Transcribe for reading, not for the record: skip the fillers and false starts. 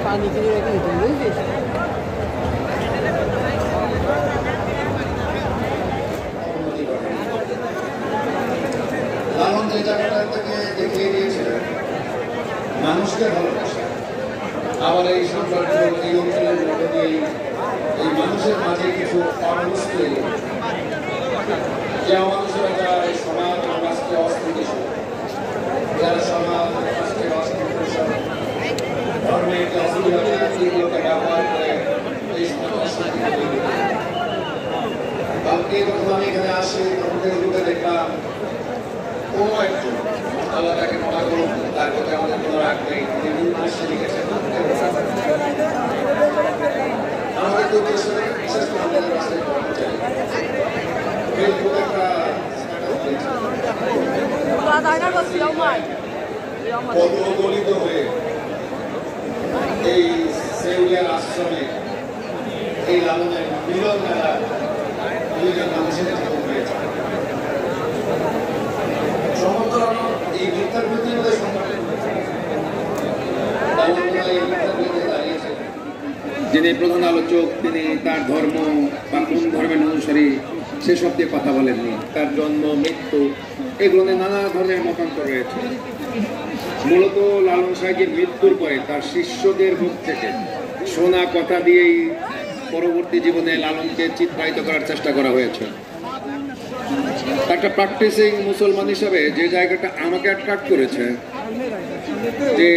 পানি কিনে রেখে দিতে বুঝছিস? লালন যে জায়গাটা থেকে দেখিয়ে দিয়েছিলেন মানুষকে ভালোবাসা, আবার এই সাম্রাজ্য এই অঞ্চলের মধ্যে দিয়ে এই মানুষের মাঝে কিছু অবস্থিত যে মানুষেরা যারা এই সমাজ রাষ্ট্রে অস্থিতিশীল, যারা সমাজ রাষ্ট্রে অস্থিতিশীল ধর্মের যে অসুবিধাকে এগুলোকে ব্যবহার করে এই সমাজ কালকে যখন আমি এখানে আসি তখন ফেসবুকে দেখলাম কোনো একজন আল্লাহ তাকে ক্ষমা করুন, তার কথা আমাদের কোনো রাগ নেই, তিনি উদ্দেশ্যে লিখেছেন আমাদের উদ্দেশ্য বিশেষ করে আমাদের রাস্তায় করতে চাই ফেসবুকে একটা পদদলিত হয়ে এই সেউলিয়ার আশ্রমে এই লালনের মিলন মেলা দুইজন মানুষের জীবন হয়েছে। চমৎকার এই মিথ্যার বিরুদ্ধে আমাদের সংগঠন দাঁড়িয়েছে। যিনি প্রধান আলোচক তিনি তার ধর্ম বা কোন ধর্মের অনুসারী সেসব দিয়ে কথা বলেননি, তার জন্ম মৃত্যু এগুলো নিয়ে নানা ধরনের মতান্তর রয়েছে। মূলত লালন সাহেবের মৃত্যুর পরে তার শিষ্যদের মুখ থেকে শোনা কথা দিয়েই পরবর্তী জীবনে লালনকে চিত্রায়িত করার চেষ্টা করা হয়েছে। একটা প্র্যাকটিসিং মুসলমান হিসাবে যে জায়গাটা আমাকে অ্যাট্রাক্ট করেছে যে